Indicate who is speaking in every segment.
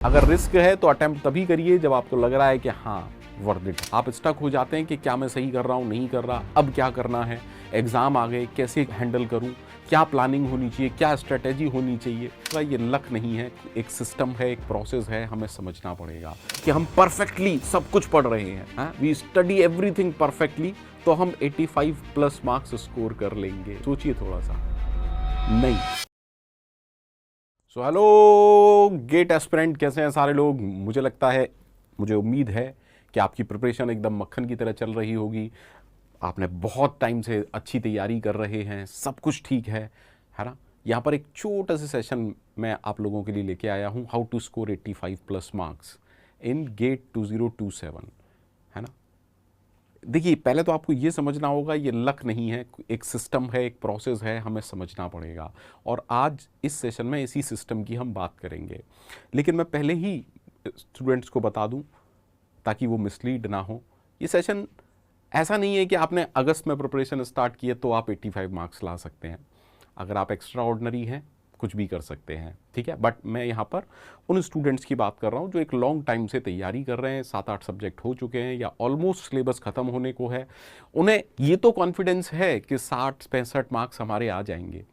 Speaker 1: अगर रिस्क है तो अटेम्प्ट तभी करिए जब आपको लग रहा है कि हाँ वर्थ इट। आप स्टक हो जाते हैं कि क्या मैं सही कर रहा हूँ, नहीं कर रहा, अब क्या करना है, एग्जाम आ गए, कैसे हैंडल करूँ, क्या प्लानिंग होनी चाहिए, क्या स्ट्रेटेजी होनी चाहिए। तो ये लक नहीं है, एक सिस्टम है, एक प्रोसेस है। हमें समझना पड़ेगा कि हम परफेक्टली सब कुछ पढ़ रहे हैं, वी स्टडी एवरीथिंग परफेक्टली, तो हम 85+ मार्क्स स्कोर कर लेंगे। सोचिए थोड़ा सा। नहीं। सो हेलो गेट एस्पिरेंट, कैसे हैं सारे लोग। मुझे लगता है, मुझे उम्मीद है कि आपकी प्रिपरेशन एकदम मक्खन की तरह चल रही होगी। आपने बहुत टाइम से अच्छी तैयारी कर रहे हैं, सब कुछ ठीक है ना। यहाँ पर एक छोटा सा सेशन मैं आप लोगों के लिए लेके आया हूँ, how to score 85+ marks in GATE 2027, है ना। देखिए, पहले तो आपको ये समझना होगा ये लक नहीं है, एक सिस्टम है, एक प्रोसेस है, हमें समझना पड़ेगा। और आज इस सेशन में इसी सिस्टम की हम बात करेंगे। लेकिन मैं पहले ही स्टूडेंट्स को बता दूं ताकि वो मिसलीड ना हो, ये सेशन ऐसा नहीं है कि आपने अगस्त में प्रिपरेशन स्टार्ट की है तो आप 85 मार्क्स ला सकते हैं। अगर आप एक्स्ट्रा ऑर्डिनरी हैं, कुछ भी कर सकते हैं, ठीक है। बट मैं यहाँ पर उन स्टूडेंट्स की बात कर रहा हूँ जो एक लॉन्ग टाइम से तैयारी कर रहे हैं, 7-8 सब्जेक्ट हो चुके हैं या ऑलमोस्ट सिलेबस ख़त्म होने को है। उन्हें ये तो कॉन्फिडेंस है कि 60-65 मार्क्स हमारे आ जाएंगे।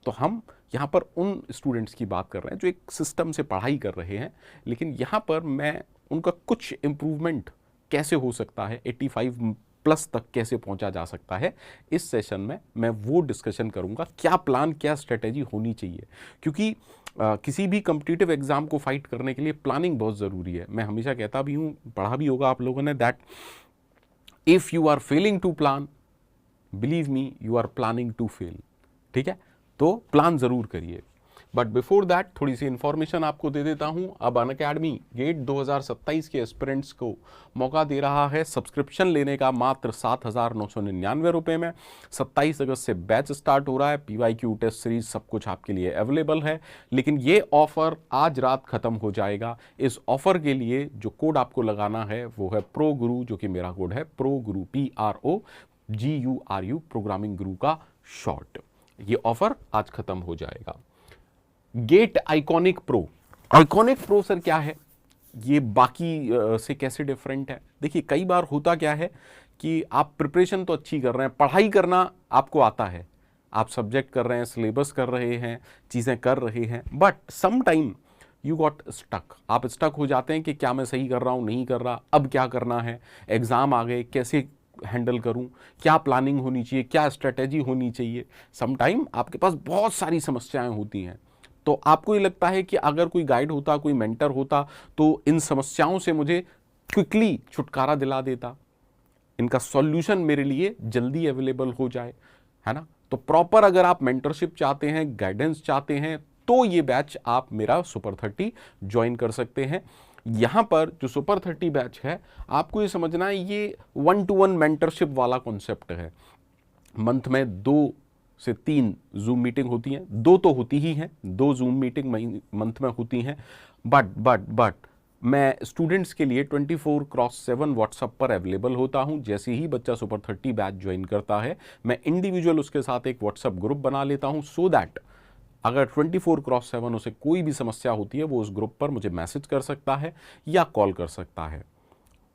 Speaker 1: तो हम यहाँ पर उन स्टूडेंट्स की बात कर रहे हैं जो एक सिस्टम से पढ़ाई कर रहे हैं, लेकिन यहाँ पर मैं उनका कुछ इम्प्रूवमेंट कैसे हो सकता है, 85+ तक कैसे पहुंचा जा सकता है, इस सेशन में मैं वो डिस्कशन करूंगा। क्या प्लान, क्या स्ट्रेटेजी होनी चाहिए, क्योंकि किसी भी कम्पिटिटिव एग्जाम को फाइट करने के लिए प्लानिंग बहुत ज़रूरी है। मैं हमेशा कहता भी हूँ, पढ़ा भी होगा आप लोगों ने, that if you are failing to plan, believe me you are planning to fail. ठीक है, तो प्लान ज़रूर करिए। बट बिफोर दैट थोड़ी सी इन्फॉर्मेशन आपको दे देता हूं। अब अनअकैडमी गेट 2027 के एस्पिरेंट्स को मौका दे रहा है सब्सक्रिप्शन लेने का मात्र 7,999 रुपये में। 27 अगस्त से बैच स्टार्ट हो रहा है। PYQ टेस्ट सीरीज सब कुछ आपके लिए अवेलेबल है, लेकिन ये ऑफर आज रात खत्म हो जाएगा। इस ऑफर के लिए जो कोड आपको लगाना है वो है प्रो गुरु, जो कि मेरा कोड है प्रो गुरु, PROGURU, प्रोग्रामिंग गुरु का शॉर्ट। ये ऑफर आज खत्म हो जाएगा। गेट आइकॉनिक प्रो सर क्या है, ये बाकी से कैसे डिफरेंट है। देखिए, कई बार होता क्या है कि आप प्रिपरेशन तो अच्छी कर रहे हैं, पढ़ाई करना आपको आता है, आप सब्जेक्ट कर रहे हैं, सिलेबस कर रहे हैं, चीज़ें कर रहे हैं, but some time you got stuck. आप स्टक हो जाते हैं कि क्या मैं सही कर रहा हूँ, नहीं कर रहा, अब क्या करना है, एग्ज़ाम आ गए, कैसे हैंडल करूं, क्या प्लानिंग होनी चाहिए, क्या स्ट्रेटेजी होनी चाहिए। सम टाइम आपके पास बहुत सारी समस्याएं होती हैं, तो आपको ये लगता है कि अगर कोई गाइड होता, कोई मेंटर होता, तो इन समस्याओं से मुझे क्विकली छुटकारा दिला देता, इनका सॉल्यूशन मेरे लिए जल्दी अवेलेबल हो जाए, है ना। तो प्रॉपर अगर आप मेंटरशिप चाहते हैं, गाइडेंस चाहते हैं, तो ये बैच आप मेरा सुपर 30 ज्वाइन कर सकते हैं। यहाँ पर जो सुपर 30 बैच है, आपको ये समझना है ये 1-to-1 मेंटरशिप वाला कॉन्सेप्ट है। मंथ में 2 से 3 जूम मीटिंग होती हैं, 2 तो होती ही हैं, 2 जूम मीटिंग मंथ में होती हैं। बट मैं स्टूडेंट्स के लिए 24/7 व्हाट्सएप पर अवेलेबल होता हूं। जैसे ही बच्चा सुपर 30 बैच ज्वाइन करता है, मैं इंडिविजुअल उसके साथ एक व्हाट्सएप ग्रुप बना लेता हूं, सो दैट अगर 24/7 उसे कोई भी समस्या होती है, वो उस ग्रुप पर मुझे मैसेज कर सकता है या कॉल कर सकता है।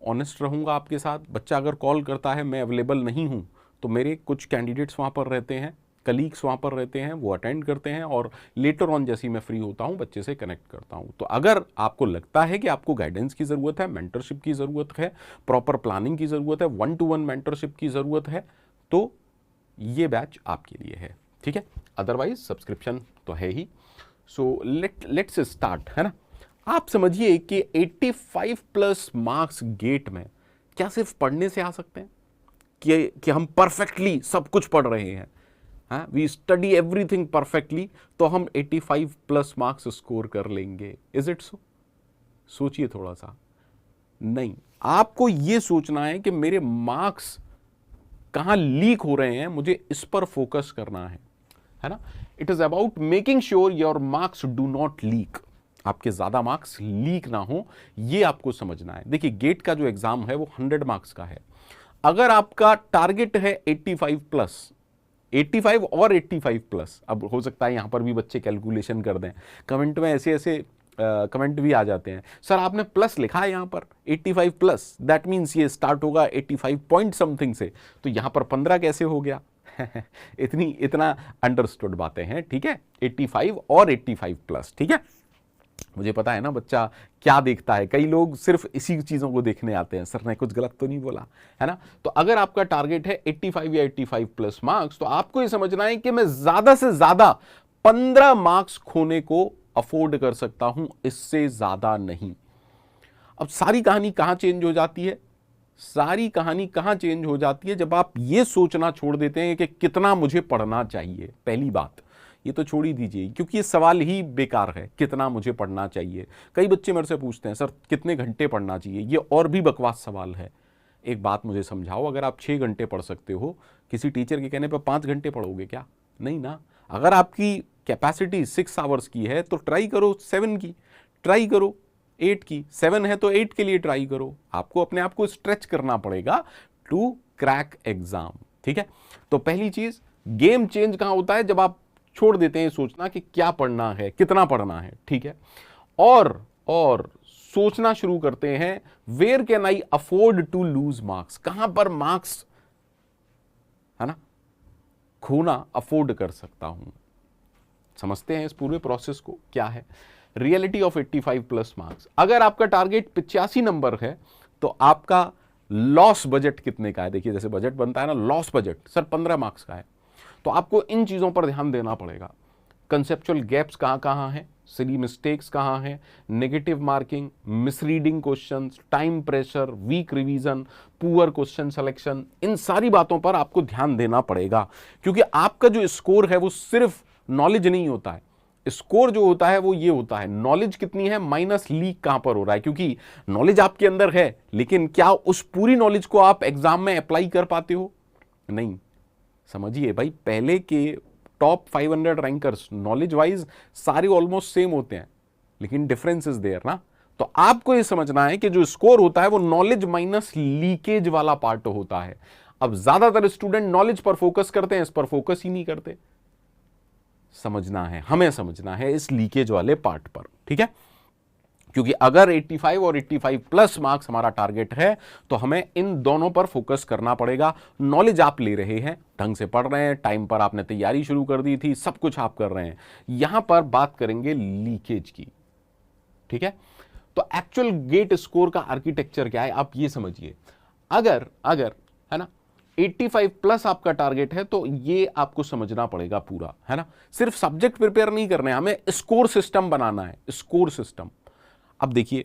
Speaker 1: ऑनेस्ट रहूँगा आपके साथ, बच्चा अगर कॉल करता है, मैं अवेलेबल नहीं हूँ, तो मेरे कुछ कैंडिडेट्स वहाँ पर रहते हैं, कलीग्स वहाँ पर रहते हैं, वो अटेंड करते हैं, और लेटर ऑन जैसे ही मैं फ्री होता हूँ, बच्चे से कनेक्ट करता हूँ। तो अगर आपको लगता है कि आपको गाइडेंस की ज़रूरत है, मेंटरशिप की ज़रूरत है, प्रॉपर प्लानिंग की ज़रूरत है, 1-to-1 मेंटरशिप की ज़रूरत है, तो ये बैच आपके लिए है, ठीक है। अदरवाइज सब्सक्रिप्शन तो है ही। सो लेट्स स्टार्ट, है ना। आप समझिए कि 85+ मार्क्स गेट में क्या सिर्फ पढ़ने से आ सकते हैं, कि हम परफेक्टली सब कुछ पढ़ रहे हैं, वी स्टडी एवरीथिंग परफेक्टली, तो हम 85+ मार्क्स स्कोर कर लेंगे। Is it so? सोचिए थोड़ा सा। नहीं, आपको यह सोचना है कि मेरे मार्क्स कहां लीक हो रहे हैं, मुझे इस पर फोकस करना है ना। It is about making sure your marks do not leak, आपके ज्यादा मार्क्स लीक ना हो, ये आपको समझना है। देखिए, गेट का जो एग्जाम है वो 100 मार्क्स का है। अगर आपका टारगेट है 85+, 85 और 85+, अब हो सकता है यहां पर भी बच्चे कैलकुलेशन कर दें, कमेंट में ऐसे ऐसे कमेंट भी आ जाते हैं, सर आपने प्लस लिखा है यहाँ पर 85 प्लस, दैट मीन्स ये स्टार्ट होगा 85 पॉइंट समथिंग से, तो यहाँ पर 15 कैसे हो गया? इतना अंडरस्टूड बातें हैं, ठीक है, 85 और 85 प्लस, ठीक है। मुझे पता है ना बच्चा क्या देखता है, कई लोग सिर्फ इसी चीजों को देखने आते हैं, सर ने कुछ गलत तो नहीं बोला, है ना। तो अगर आपका टारगेट है 85 या 85 प्लस मार्क्स, तो आपको ये समझना है कि मैं ज्यादा से ज्यादा 15 मार्क्स खोने को अफोर्ड कर सकता हूं, इससे ज्यादा नहीं। अब सारी कहानी कहां चेंज हो जाती है? सारी कहानी कहां चेंज हो जाती है? जब आप ये सोचना छोड़ देते हैं कि कितना मुझे पढ़ना चाहिए। पहली बात ये तो छोड़ ही दीजिए, क्योंकि ये सवाल ही बेकार है, कितना मुझे पढ़ना चाहिए। कई बच्चे मेरे से पूछते हैं सर कितने घंटे पढ़ना चाहिए, ये और भी बकवास सवाल है। एक बात मुझे समझाओ, अगर आप 6 घंटे पढ़ सकते हो, किसी टीचर के कहने पर 5 घंटे पढ़ोगे क्या? नहीं ना। अगर आपकी कैपेसिटी 6 आवर्स की है तो ट्राई करो 7 की, ट्राई करो 8 की, 7 है तो 8 के लिए ट्राई करो। आपको अपने आप को स्ट्रेच करना पड़ेगा टू क्रैक एग्जाम, ठीक है। तो पहली चीज, गेम चेंज कहां होता है? जब आप छोड़ देते हैं सोचना कि क्या पढ़ना है, कितना पढ़ना है, ठीक है, और सोचना शुरू करते हैं where can I afford to lose marks, कहां पर मार्क्स, है ना, खोना अफोर्ड कर सकता हूं। समझते हैं इस पूरे प्रोसेस को क्या है। रियलिटी ऑफ 85 प्लस मार्क्स, अगर आपका टारगेट 85 नंबर है तो आपका लॉस बजट कितने का है? देखिए जैसे बजट बनता है ना, लॉस बजट सर 15 मार्क्स का है, तो आपको इन चीजों पर ध्यान देना पड़ेगा। कंसेप्चुअल गैप्स कहां हैं, सिली मिस्टेक्स कहां हैं, negative marking, misreading questions, time pressure, weak revision, poor question selection, इन सारी बातों पर आपको ध्यान देना पड़ेगा। क्योंकि आपका जो स्कोर है वो सिर्फ नॉलेज नहीं होता है, स्कोर जो होता है वो ये होता है नॉलेज कितनी है माइनस लीक कहां पर हो रहा है। क्योंकि नॉलेज आपके अंदर है, लेकिन क्या उस पूरी नॉलेज को आप एग्जाम में अप्लाई कर पाते हो? नहीं। समझिए भाई, पहले के टॉप 500 रैंकर्स नॉलेज वाइज सारे ऑलमोस्ट सेम होते हैं, लेकिन डिफरेंस इज देयर ना। तो आपको यह समझना है कि जो स्कोर होता है वो नॉलेज माइनस लीकेज वाला पार्ट होता है। अब ज्यादातर स्टूडेंट नॉलेज पर फोकस करते हैं, इस पर फोकस ही नहीं करते। समझना है, हमें समझना है इस लीकेज वाले पार्ट पर, ठीक है। क्योंकि अगर 85 और 85 प्लस मार्क्स हमारा टारगेट है तो हमें इन दोनों पर फोकस करना पड़ेगा। नॉलेज आप ले रहे हैं, ढंग से पढ़ रहे हैं, टाइम पर आपने तैयारी शुरू कर दी थी, सब कुछ आप कर रहे हैं। यहां पर बात करेंगे लीकेज की, ठीक है। तो एक्चुअल गेट स्कोर का आर्किटेक्चर क्या है आप ये समझिए। अगर है ना 85 प्लस आपका टारगेट है तो ये आपको समझना पड़ेगा पूरा, है ना। सिर्फ सब्जेक्ट प्रिपेयर नहीं करने, हमें स्कोर सिस्टम बनाना है, स्कोर सिस्टम। अब देखिए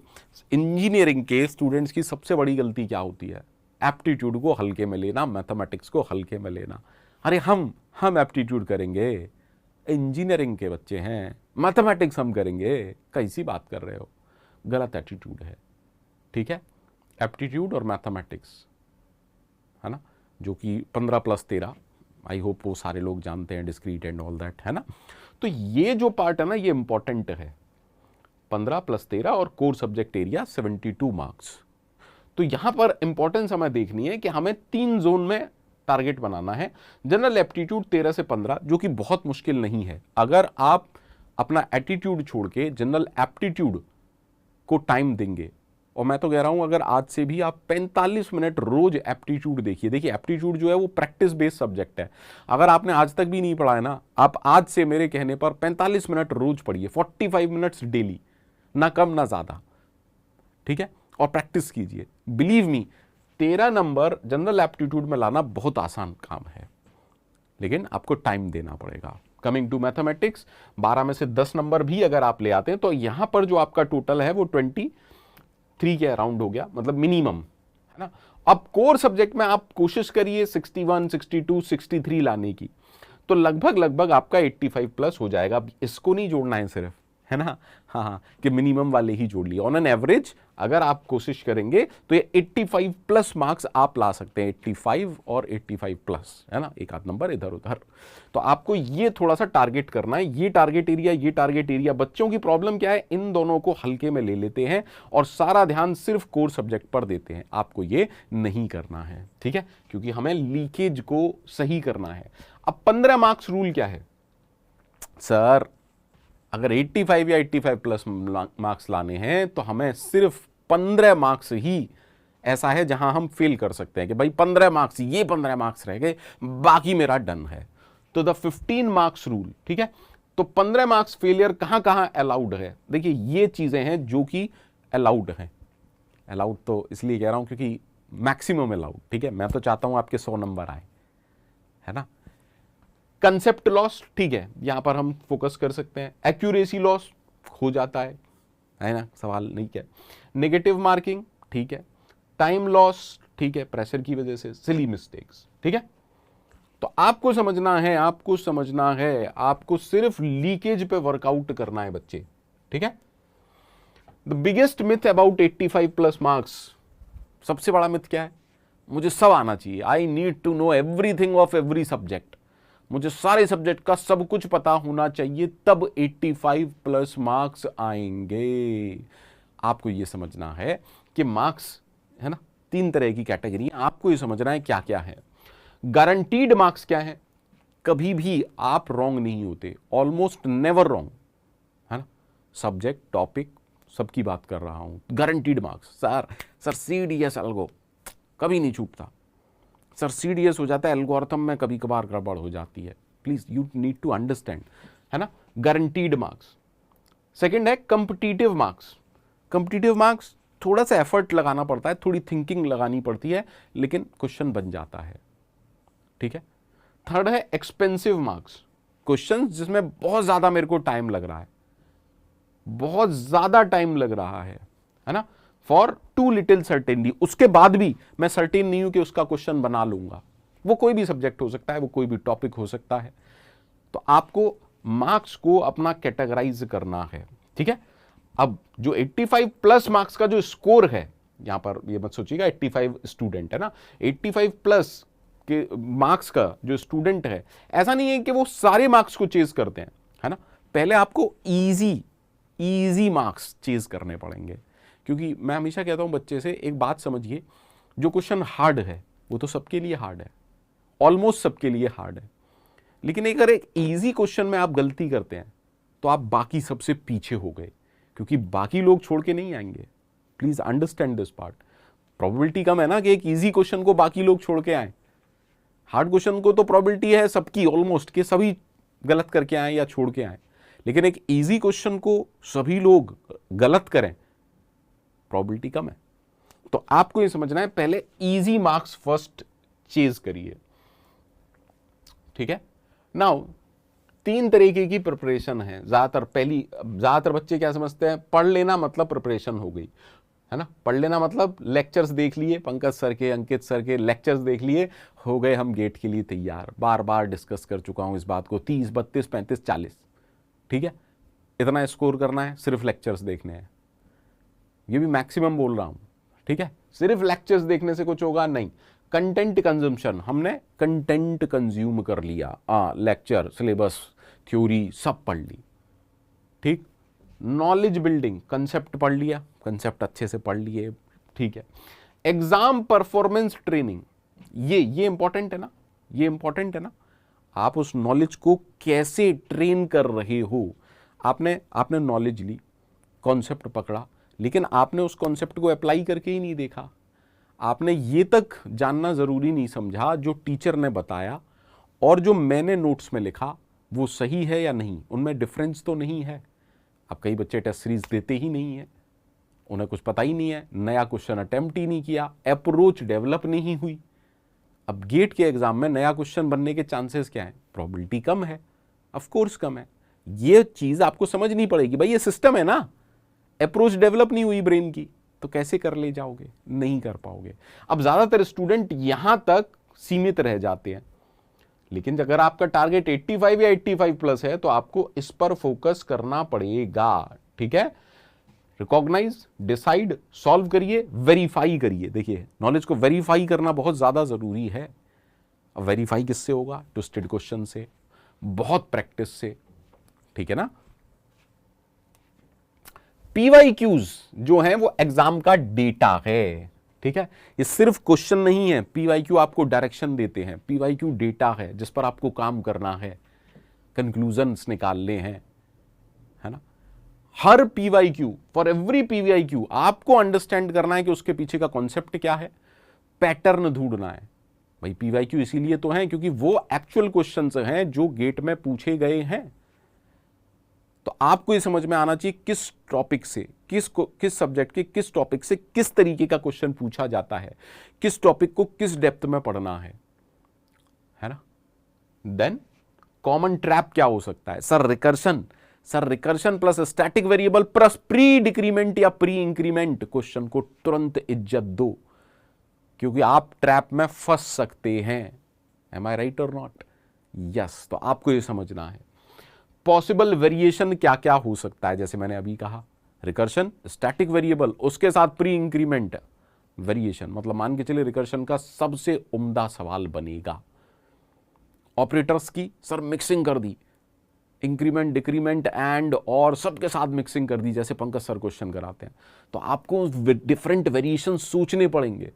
Speaker 1: इंजीनियरिंग के स्टूडेंट्स की सबसे बड़ी गलती क्या होती है? एप्टीट्यूड को हल्के में लेना, मैथमेटिक्स को हल्के में लेना। अरे हम एप्टीट्यूड करेंगे, इंजीनियरिंग के बच्चे हैं, मैथमेटिक्स हम करेंगे, कैसी बात कर रहे हो? गलत एटीट्यूड है, ठीक है। एप्टीट्यूड और मैथमेटिक्स, है ना, जो कि 15 + 13, आई होप वो सारे लोग जानते हैं, डिस्क्रीट एंड ऑल दैट, है ना। तो ये जो पार्ट है ना ये इंपॉर्टेंट है, 15 + 13 और कोर सब्जेक्ट एरिया 72 मार्क्स। तो यहां पर इंपॉर्टेंस हमें देखनी है कि हमें 3 जोन में टारगेट बनाना है। जनरल एप्टीट्यूड 13 से 15, जो कि बहुत मुश्किल नहीं है। अगर आप अपना एटीट्यूड छोड़ के जनरल एप्टीट्यूड को टाइम देंगे, और मैं तो कह रहा हूं अगर आज से भी आप 45 मिनट रोज एप्टीट्यूड देखिए। देखिए एप्टीट्यूड जो है वो प्रैक्टिस बेस्ड सब्जेक्ट है। अगर आपने आज तक भी नहीं पढ़ा है ना, आप आज से मेरे कहने पर 45 मिनट रोज पढ़िए, 45 मिनट्स डेली, ना कम ना ज्यादा, ठीक है, और प्रैक्टिस कीजिए। Believe me, 13 number general aptitude में लाना बहुत आसान काम है, लेकिन आपको टाइम देना पड़ेगा। कमिंग टू मैथमेटिक्स, 12 में से 10 नंबर भी अगर आप ले आते हैं तो यहां पर जो आपका टोटल है वो 23 के अराउंड हो गया, मतलब मिनिमम, है ना। अब कोर सब्जेक्ट में आप कोशिश करिए 61, 62, 63 लाने की, तो लगभग आपका 85 प्लस हो जाएगा। अब इसको नहीं जोड़ना है सिर्फ, है ना, हाँ, कि मिनिमम वाले ही जोड़ लिए। ऑन एन एवरेज अगर आप कोशिश करेंगे तो ये 85 प्लस मार्क्स आप ला सकते हैं, 85 और 85 प्लस, है ना, एक आध नंबर इधर उधर। तो आपको ये थोड़ा सा टारगेट करना है, ये टारगेट एरिया। बच्चों की प्रॉब्लम क्या है, इन दोनों को हल्के में ले लेते हैं और सारा ध्यान सिर्फ कोर सब्जेक्ट पर देते हैं। आपको ये नहीं करना है, ठीक है, क्योंकि हमें लीकेज को सही करना है। अब 15 मार्क्स रूल क्या है? सर अगर 85 या 85 प्लस मार्क्स लाने हैं तो हमें सिर्फ 15 मार्क्स ही ऐसा है जहां हम फेल कर सकते हैं कि भाई 15 मार्क्स, ये 15 मार्क्स रह गए, बाकी मेरा डन है। तो द 15 मार्क्स रूल, ठीक है। तो 15 मार्क्स फेलियर कहां कहां अलाउड है? देखिए ये चीजें हैं जो कि अलाउड हैं। अलाउड तो इसलिए कह रहा हूं क्योंकि मैक्सिमम अलाउड, ठीक है। मैं तो चाहता हूं आपके 100 नंबर आए, है ना। कंसेप्ट लॉस, ठीक है, यहां पर हम फोकस कर सकते हैं। एक्यूरेसी लॉस हो जाता है ना, सवाल नहीं क्या। नेगेटिव मार्किंग, ठीक है। टाइम लॉस, ठीक है, प्रेशर की वजह से। सिली मिस्टेक्स, ठीक है। तो आपको समझना है, आपको सिर्फ लीकेज पे वर्कआउट करना है बच्चे, ठीक है। The biggest myth about 85 plus marks, सबसे बड़ा मिथ क्या है? मुझे सब आना चाहिए, I need to know everything of every subject, मुझे सारे सब्जेक्ट का सब कुछ पता होना चाहिए तब 85 प्लस मार्क्स आएंगे। आपको यह समझना है कि मार्क्स, है ना, 3 तरह की कैटेगरी, आपको यह समझना है क्या क्या है। गारंटीड मार्क्स क्या है? कभी भी आप रॉन्ग नहीं होते, ऑलमोस्ट नेवर रॉन्ग, है ना। सब्जेक्ट, टॉपिक, सबकी बात कर रहा हूं। Guaranteed marks, sir CDS algo कभी नहीं छूटता, सर सीडीएस हो जाता है, एल्गोरिथम में कभी कभार गड़बड़ हो जाती है, please you need to understand, है ना। Guaranteed marks. सेकंड है कॉम्पिटिटिव मार्क्स। कॉम्पिटिटिव मार्क्स थोड़ा सा एफर्ट लगाना पड़ता है, थोड़ी थिंकिंग लगानी पड़ती है, लेकिन क्वेश्चन बन जाता है, ठीक है। थर्ड है एक्सपेंसिव मार्क्स, क्वेश्चन जिसमें बहुत ज्यादा मेरे को टाइम लग रहा है, बहुत ज्यादा टाइम लग रहा है ना, फॉर टू लिटिल सर्टेनिटी, उसके बाद भी मैं सर्टेन नहीं हूं कि उसका क्वेश्चन बना लूंगा। वो कोई भी सब्जेक्ट हो सकता है, वो कोई भी टॉपिक हो सकता है। तो आपको मार्क्स को अपना कैटेगराइज करना है, ठीक है। अब जो 85 प्लस मार्क्स का जो स्कोर है, यहां पर ये मत सोचिएगा 85 स्टूडेंट है ना, 85 प्लस के मार्क्स का जो स्टूडेंट है, ऐसा नहीं है कि वो सारे मार्क्स को चेज करते हैं, है ना। पहले आपको इजी मार्क्स चेज करने पड़ेंगे, क्योंकि मैं हमेशा कहता हूं बच्चे से, एक बात समझिए, जो क्वेश्चन हार्ड है वो तो सबके लिए हार्ड है, ऑलमोस्ट सबके लिए हार्ड है, लेकिन अगर एक इजी क्वेश्चन में आप गलती करते हैं तो आप बाकी सबसे पीछे हो गए, क्योंकि बाकी लोग छोड़ के नहीं आएंगे। Please understand this part. Probability कम है ना कि एक इजी क्वेश्चन को बाकी लोग छोड़ के आए, हार्ड क्वेश्चन को तो प्रोबेबिलिटी है सबकी ऑलमोस्ट कि सभी गलत करके आए या छोड़ के आए, लेकिन एक इजी क्वेश्चन को सभी लोग गलत करें, प्रोबेबिलिटी कम है। तो आपको यह समझना है, पहले इजी मार्क्स फर्स्ट चेज करिए, ठीक है। नाउ 3 तरीके की प्रिपरेशन है ज्यादातर बच्चे क्या समझते हैं, पढ़ लेना मतलब प्रिपरेशन हो गई, है ना। पढ़ लेना मतलब लेक्चर्स देख लिए, पंकज सर के, अंकित सर के लेक्चर्स देख लिए, हो गए हम गेट के लिए तैयार। बार बार डिस्कस कर चुका हूं इस बात को, 30, 32, 35, 40, ठीक है, इतना स्कोर करना है, सिर्फ लेक्चर्स देखने हैं। ये भी मैक्सिमम बोल रहा हूं, ठीक है। सिर्फ लेक्चर्स देखने से कुछ होगा नहीं। कंटेंट कंजम्पशन, हमने कंटेंट कंज्यूम कर लिया, लेक्चर, सिलेबस, थ्योरी सब पढ़ ली, ठीक। नॉलेज बिल्डिंग, कंसेप्ट पढ़ लिया, कंसेप्ट अच्छे से पढ़ लिए, ठीक है। एग्जाम परफॉर्मेंस ट्रेनिंग, ये इंपॉर्टेंट है ना, ये इंपॉर्टेंट है ना। आप उस नॉलेज को कैसे ट्रेन कर रहे हो। आपने नॉलेज ली, कॉन्सेप्ट पकड़ा, लेकिन आपने उस कॉन्सेप्ट को अप्लाई करके ही नहीं देखा। आपने ये तक जानना जरूरी नहीं समझा जो टीचर ने बताया और जो मैंने नोट्स में लिखा वो सही है या नहीं, उनमें डिफरेंस तो नहीं है। अब कई बच्चे टेस्ट सीरीज देते ही नहीं है, उन्हें कुछ पता ही नहीं है, नया क्वेश्चन अटेम्प्ट ही नहीं किया, अप्रोच डेवलप नहीं हुई। अब गेट के एग्जाम में नया क्वेश्चन बनने के चांसेस क्या है? प्रोबेबिलिटी कम है, ऑफ कोर्स कम है। ये चीज आपको समझनी पड़ेगी, भाई ये सिस्टम है ना, अप्रोच डेवलप नहीं हुई ब्रेन की तो कैसे कर ले जाओगे? नहीं कर पाओगे। अब ज्यादातर स्टूडेंट यहां तक सीमित रह जाते हैं, लेकिन अगर आपका टारगेट 85 या 85 प्लस है तो आपको इस पर फोकस करना पड़ेगा, ठीक है। रिकॉग्नाइज, डिसाइड, सॉल्व करिए, वेरीफाई करिए। देखिए नॉलेज को वेरीफाई करना बहुत ज्यादा जरूरी है। अब वेरीफाई किससे होगा? ट्विस्टेड क्वेश्चन से, बहुत प्रैक्टिस से, ठीक है ना। पीवाईक्यूज जो है वो एग्जाम का डेटा है, ठीक है। ये सिर्फ क्वेश्चन नहीं है, पीवाईक्यू आपको डायरेक्शन देते हैं, पीवाईक्यू डेटा है जिस पर आपको काम करना है, कंक्लूजन्स निकालने हैं, है ना। हर पीवाईक्यू, फॉर एवरी पीवाईक्यू आपको अंडरस्टैंड करना है कि उसके पीछे का कॉन्सेप्ट क्या है, पैटर्न ढूंढना है। भाई पीवाईक्यू इसीलिए तो है क्योंकि वो एक्चुअल क्वेश्चंस हैं जो गेट में पूछे गए हैं। तो आपको ये समझ में आना चाहिए किस टॉपिक से, किस सब्जेक्ट के किस टॉपिक से किस तरीके का क्वेश्चन पूछा जाता है, किस टॉपिक को किस डेप्थ में पढ़ना है ना। देन कॉमन ट्रैप क्या हो सकता है, sir recursion plus static variable plus pre decrement या प्री इंक्रीमेंट। क्वेश्चन को तुरंत इज्जत दो क्योंकि आप ट्रैप में फंस सकते हैं। एम आई राइट और नॉट? यस। तो आपको यह समझना है पॉसिबल वेरिएशन क्या क्या हो सकता है। जैसे मैंने अभी कहा, रिकर्शन, स्टैटिक वेरिएबल, उसके साथ प्री इंक्रीमेंट वेरिएशन। मतलब मान के चलिए रिकर्शन का सबसे उम्दा सवाल बनेगा। ऑपरेटर्स की सर मिक्सिंग कर दी, इंक्रीमेंट, डिक्रीमेंट, एंड और सबके साथ मिक्सिंग कर दी, जैसे पंकज सर क्वेश्चन कराते हैं। तो आपको डिफरेंट वेरिएशन सोचने पड़ेंगे।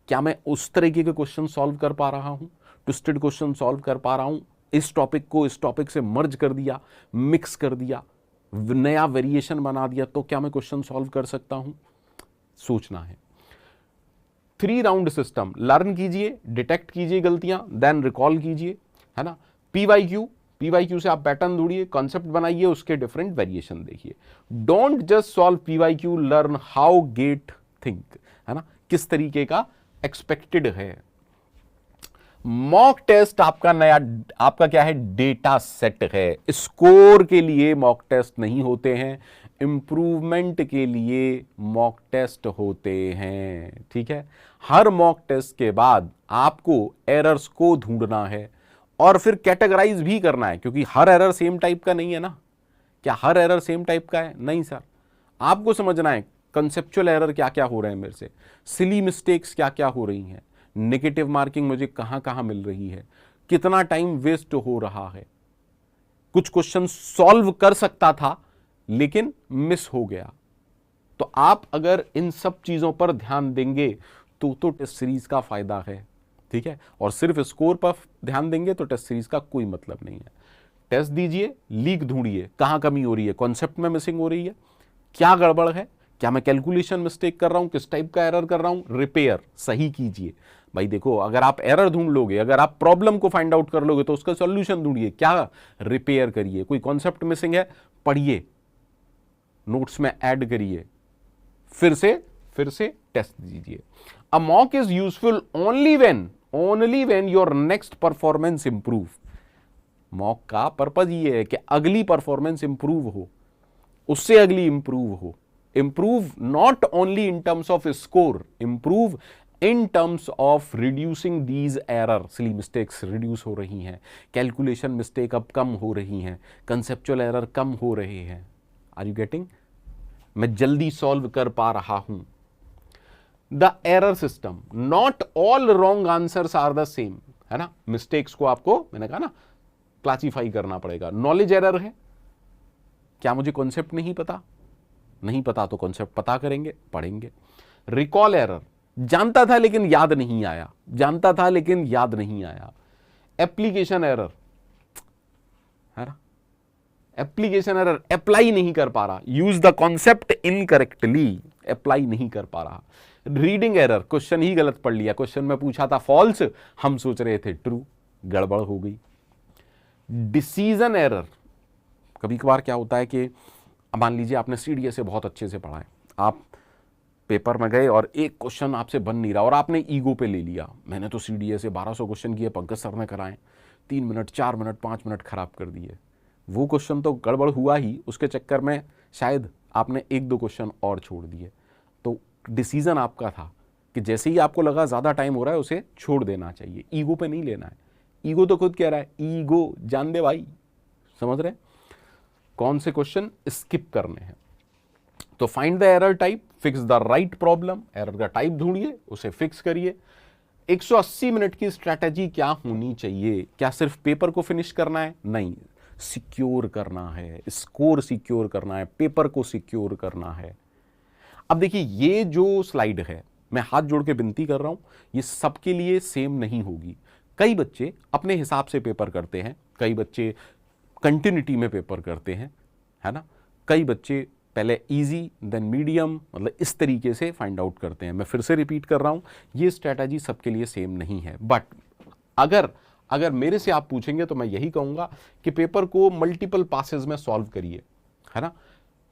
Speaker 1: क्या मैं उस तरीके के क्वेश्चन सॉल्व कर पा रहा हूं, ट्विस्टेड क्वेश्चन सॉल्व कर पा रहा हूं, इस टॉपिक को इस टॉपिक से मर्ज कर दिया, मिक्स कर दिया, नया वेरिएशन बना दिया, तो क्या मैं क्वेश्चन सॉल्व कर सकता हूं? सोचना है। 3 राउंड सिस्टम, लर्न कीजिए, डिटेक्ट कीजिए गलतियां, देन रिकॉल कीजिए, है ना। पीवाईक्यू से आप पैटर्न ढूंढिए, कॉन्सेप्ट बनाइए, उसके डिफरेंट वेरिएशन देखिए। Don't just solve PYQ, learn how gate think, है ना, किस तरीके का एक्सपेक्टेड है। मॉक टेस्ट आपका क्या है, डेटा सेट है। स्कोर के लिए मॉक टेस्ट नहीं होते हैं, इंप्रूवमेंट के लिए मॉक टेस्ट होते हैं। ठीक है, हर मॉक टेस्ट के बाद आपको एरर्स को ढूंढना है और फिर कैटेगराइज भी करना है, क्योंकि हर एरर सेम टाइप का नहीं है ना। क्या हर एरर सेम टाइप का है? नहीं सर। आपको समझना है कंसेप्चुअल एरर क्या क्या हो रहे हैं मेरे से, सिली मिस्टेक्स क्या क्या हो रही हैं, नेगेटिव मार्किंग मुझे कहां कहां मिल रही है, कितना टाइम वेस्ट हो रहा है। कुछ क्वेश्चन सॉल्व कर सकता था लेकिन मिस हो गया। तो आप अगर इन सब चीजों पर ध्यान देंगे तो टेस्ट सीरीज का फायदा है। ठीक है, और सिर्फ स्कोर पर ध्यान देंगे तो टेस्ट सीरीज का कोई मतलब नहीं है। टेस्ट दीजिए, लीक ढूंढिए, कहां कमी हो रही है, कॉन्सेप्ट में मिसिंग हो रही है, क्या गड़बड़ है, क्या मैं कैलकुलेशन मिस्टेक कर रहा हूं, किस टाइप का एरर कर रहा हूं, रिपेयर सही कीजिए। भाई देखो, अगर आप एरर ढूंढ लोगे, अगर आप प्रॉब्लम को फाइंड आउट कर लोगे तो उसका सॉल्यूशन ढूंढिए, क्या रिपेयर करिए। कोई कॉन्सेप्ट मिसिंग है, पढ़िए, नोट्स में ऐड करिए, फिर से टेस्ट दीजिए। A mock is useful only when your next performance improve. Mock का पर्पज ये है कि अगली परफॉर्मेंस इंप्रूव हो, उससे अगली इंप्रूव हो। Improve not only in terms off score, improve in terms of reducing these error. Silly mistakes reduce हो रही हैं, कैलकुलेशन मिस्टेक अब कम हो रही हैं, कंसेप्चुअल एरर कम हो रहे हैं। Are you getting? मैं जल्दी सॉल्व कर पा रहा हूं। The error system, not all wrong answers are the same, है ना। मिस्टेक्स को आपको, मैंने कहा ना, क्लासिफाई करना पड़ेगा। नॉलेज एरर है, क्या मुझे कॉन्सेप्ट नहीं पता तो कॉन्सेप्ट पता करेंगे, पढ़ेंगे। रिकॉल एरर, जानता था लेकिन याद नहीं आया। एप्लीकेशन एरर, है ना, एप्लीकेशन एरर, अप्लाई नहीं कर पा रहा, use the concept incorrectly, apply नहीं कर पा रहा। रीडिंग एरर, क्वेश्चन ही गलत पढ़ लिया, क्वेश्चन में पूछा था फॉल्स, हम सोच रहे थे ट्रू, गड़बड़ हो गई। डिसीजन एरर, कभी कभार क्या होता है कि मान लीजिए आपने सीडीएस से बहुत अच्छे से पढ़ा है, आप पेपर में गए और एक क्वेश्चन आपसे बन नहीं रहा और आपने ईगो पे ले लिया, मैंने तो सीडीएस से 1200 क्वेश्चन किए, पंकज सर ने कराए, 3 मिनट 4 मिनट 5 मिनट खराब कर दिए। वो क्वेश्चन तो गड़बड़ हुआ ही, उसके चक्कर में शायद आपने 1-2 क्वेश्चन और छोड़ दिए। तो डिसीजन आपका था कि जैसे ही आपको लगा ज़्यादा टाइम हो रहा है उसे छोड़ देना चाहिए, ईगो पे नहीं लेना है। ईगो तो खुद कह रहा है, ईगो जान दे भाई, समझ रहे? कौन से क्वेश्चन स्किप करने हैं। तो find the error type, fix the right problem, error का टाइप ढूंढिए, उसे फिक्स करिए। 180 मिनट की स्ट्रैटेजी क्या होनी चाहिए? क्या सिर्फ पेपर को फिनिश करना है? नहीं, सिक्योर करना है, स्कोर सिक्योर करना है, पेपर को सिक्योर करना है। अब देखिए, ये जो स्लाइड है, मैं हाथ जोड़ के विनती कर रहा हूं, ये सबके लिए सेम नहीं होगी। कई बच्चे अपने हिसाब से पेपर करते हैं, कई बच्चे कंटिन्यूटी में पेपर करते हैं, है ना, कई बच्चे पहले इजी देन मीडियम, मतलब इस तरीके से फाइंड आउट करते हैं। मैं फिर से रिपीट कर रहा हूं, ये स्ट्रैटेजी सबके लिए सेम नहीं है, बट अगर मेरे से आप पूछेंगे तो मैं यही कहूंगा कि पेपर को मल्टीपल पासेस में सॉल्व करिए, है ना।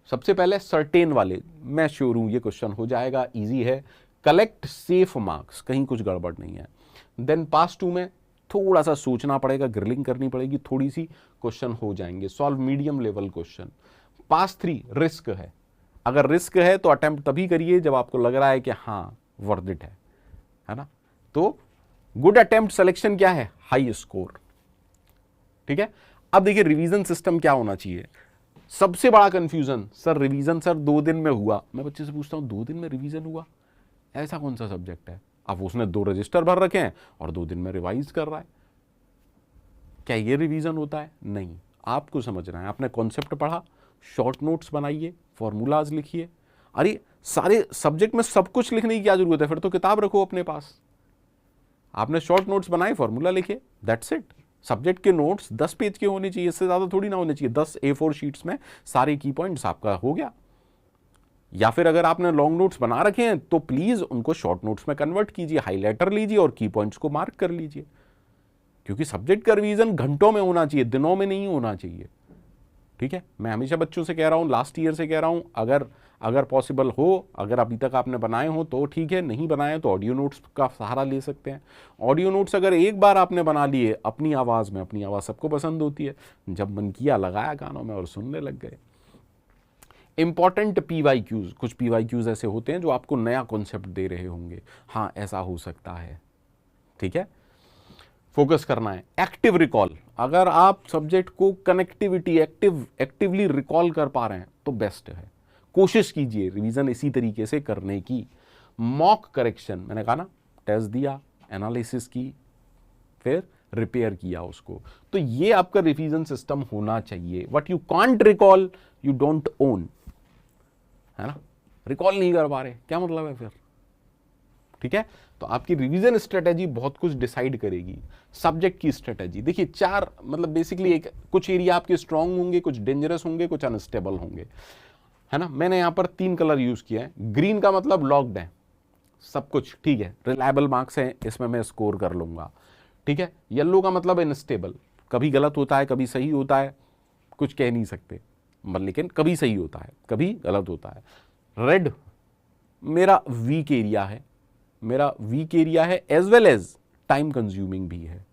Speaker 1: सबसे पहले सर्टेन वाले, मैं श्योर हूं ये क्वेश्चन हो जाएगा, इजी है। कलेक्ट सेफ मार्क्स, कहीं कुछ गड़बड़ नहीं है। देन पास 2 में थोड़ा सा सोचना पड़ेगा, ग्रिलिंग करनी पड़ेगी थोड़ी सी, क्वेश्चन हो जाएंगे सॉल्व, मीडियम लेवल क्वेश्चन। पास 3 रिस्क है, अगर रिस्क है तो अटेम्प्ट तभी करिए जब आपको लग रहा है कि हाँ वर्थ इट है ना। तो गुड अटेम्प्ट सिलेक्शन क्या है, हाई स्कोर, ठीक है। अब देखिए रिवीजन सिस्टम क्या होना चाहिए। सबसे बड़ा कंफ्यूजन, सर रिवीजन सर 2 दिन में हुआ। मैं बच्चे से पूछता हूं 2 दिन में रिवीजन हुआ, ऐसा कौन सा सब्जेक्ट है। अब उसने 2 रजिस्टर भर रखे हैं और 2 दिन में रिवाइज कर रहा है, क्या ये रिवीजन होता है? नहीं, आपको समझना है। आपने कॉन्सेप्ट पढ़ा, शॉर्ट नोट्स बनाइए, फॉर्मूलाज लिखिए। अरे सारे सब्जेक्ट में सब कुछ लिखने की क्या जरूरत है, फिर तो किताब रखो अपने पास। आपने शॉर्ट नोट्स बनाए, फॉर्मूला लिखे, दैट्स इट। सब्जेक्ट के नोट्स 10 पेज के होने चाहिए, इससे ज्यादा थोड़ी ना होने चाहिए। 10 A4 शीट्स में सारे की पॉइंट्स आपका हो गया। या फिर अगर आपने लॉन्ग नोट्स बना रखे हैं तो प्लीज उनको शॉर्ट नोट्स में कन्वर्ट कीजिए, हाईलाइटर लीजिए और की पॉइंट्स को मार्क कर लीजिए, क्योंकि सब्जेक्ट का रिवीजन घंटों में होना चाहिए, दिनों में नहीं होना चाहिए, ठीक है। मैं हमेशा बच्चों से कह रहा हूं, लास्ट ईयर से कह रहा हूं, अगर पॉसिबल हो, अगर अभी तक आपने बनाए हो तो ठीक है, नहीं बनाए तो ऑडियो नोट्स का सहारा ले सकते हैं। ऑडियो नोट्स अगर एक बार आपने बना लिए अपनी आवाज़ में, अपनी आवाज़ सबको पसंद होती है, जब मन किया लगाया कानों में और सुनने लग गए। इंपॉर्टेंट PYQs, कुछ PYQs ऐसे होते हैं जो आपको नया कॉन्सेप्ट दे रहे होंगे, हाँ ऐसा हो सकता है, ठीक है, फोकस करना है। एक्टिव रिकॉल, अगर आप सब्जेक्ट को कनेक्टिविटी एक्टिवली रिकॉल कर पा रहे हैं तो बेस्ट है, कोशिश कीजिए रिवीजन इसी तरीके से करने की। मॉक करेक्शन, मैंने कहा ना, टेस्ट दिया, एनालिसिस की, फिर रिपेयर किया उसको, तो ये आपका रिवीजन सिस्टम होना चाहिए। What you can't recall you don't own, है ना। रिकॉल नहीं कर पा रहे, क्या मतलब है फिर, ठीक है। तो आपकी रिवीजन स्ट्रेटेजी बहुत कुछ डिसाइड करेगी। सब्जेक्ट की स्ट्रेटेजी देखिए, 4 मतलब बेसिकली एक, कुछ एरिया आपके स्ट्रांग होंगे, कुछ डेंजरस होंगे, कुछ अनस्टेबल होंगे, है ना। मैंने यहां पर 3 कलर यूज किया है। ग्रीन का मतलब लॉक्ड है, सब कुछ ठीक है, रिलायबल मार्क्स है, इसमें मैं स्कोर कर लूंगा, ठीक है। येलो का मतलब अनस्टेबल, कभी गलत होता है, कभी सही होता है, कुछ कह नहीं सकते, लेकिन कभी सही होता है, कभी गलत होता है। रेड मेरा वीक एरिया है, as well as time consuming भी है,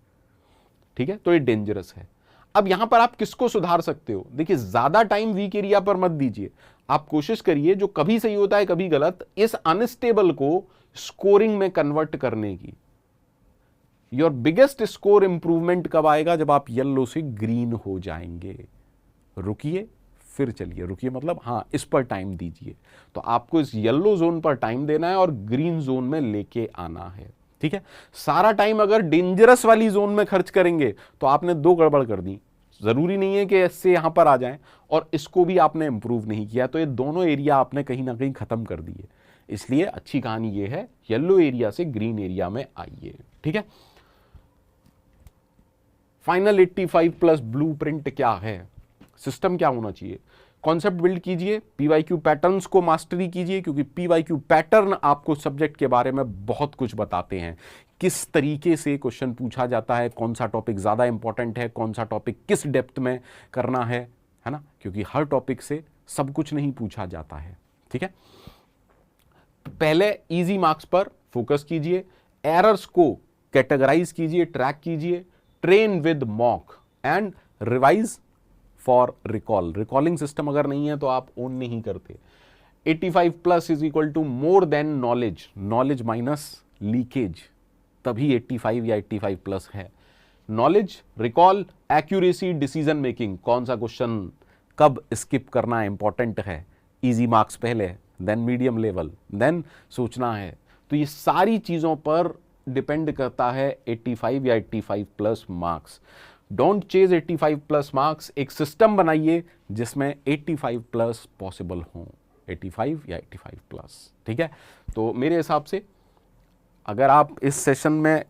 Speaker 1: ठीक है, तो ये डेंजरस है। अब यहां पर आप किसको सुधार सकते हो, देखिए ज्यादा टाइम वीक एरिया पर मत दीजिए, आप कोशिश करिए जो कभी सही होता है कभी गलत, इस अनस्टेबल को स्कोरिंग में कन्वर्ट करने की। योर बिगेस्ट स्कोर इंप्रूवमेंट कब आएगा, जब आप येलो से ग्रीन हो जाएंगे। रुकिए फिर चलिए, रुकिए मतलब हाँ, इस पर टाइम दीजिए। तो आपको इस येलो जोन पर टाइम देना है और ग्रीन जोन में लेके आना है, ठीक है। सारा टाइम अगर डेंजरस वाली जोन में खर्च करेंगे तो आपने 2 गड़बड़ कर दी। जरूरी नहीं है कि इससे यहां पर आ जाएं और इसको भी आपने इंप्रूव नहीं किया, तो ये दोनों एरिया आपने कहीं ना कहीं खत्म कर दिए। इसलिए अच्छी कहानी ये है, येलो एरिया से ग्रीन एरिया में आइए, ठीक है। फाइनल 85+ ब्लूप्रिंट क्या है, सिस्टम क्या होना चाहिए, कॉन्सेप्ट बिल्ड कीजिए, PYQ पैटर्न्स को मास्टरी कीजिए, क्योंकि PYQ पैटर्न आपको सब्जेक्ट के बारे में बहुत कुछ बताते हैं, किस तरीके से क्वेश्चन पूछा जाता है, कौन सा टॉपिक ज्यादा इंपॉर्टेंट है, कौन सा टॉपिक किस डेप्थ में करना है ना, क्योंकि हर टॉपिक से सब कुछ नहीं पूछा जाता है, ठीक है। पहले इजी मार्क्स पर फोकस कीजिए, एरर्स को कैटेगराइज कीजिए, ट्रैक कीजिए, train with mock and revise for recall. Recalling system अगर नहीं है तो आप ओन नहीं करते। 85+ is equal to more than knowledge, knowledge minus leakage, तभी 85 या 85+ है। Knowledge, recall, accuracy, decision making, कौन सा क्वेश्चन कब स्किप करना इंपॉर्टेंट है, इजी मार्क्स पहले, देन मीडियम लेवल, देन सोचना है। तो ये सारी चीजों पर डिपेंड करता है 85 या 85+ मार्क्स। डोंट चेज 85+ मार्क्स, एक सिस्टम बनाइए जिसमें 85+ पॉसिबल हो, 85 या 85+, ठीक है। तो मेरे हिसाब से अगर आप इस सेशन में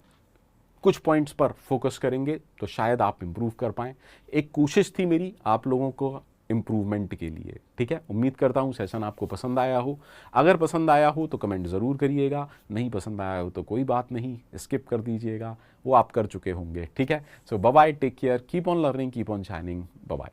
Speaker 1: कुछ पॉइंट्स पर फोकस करेंगे तो शायद आप इंप्रूव कर पाएं। एक कोशिश थी मेरी आप लोगों को इम्प्रूवमेंट के लिए। ठीक है, उम्मीद करता हूँ सेशन आपको पसंद आया हो। अगर पसंद आया हो तो कमेंट ज़रूर करिएगा, नहीं पसंद आया हो तो कोई बात नहीं, स्किप कर दीजिएगा, वो आप कर चुके होंगे। ठीक है, so bye bye, take care, keep on learning, keep on shining, bye bye.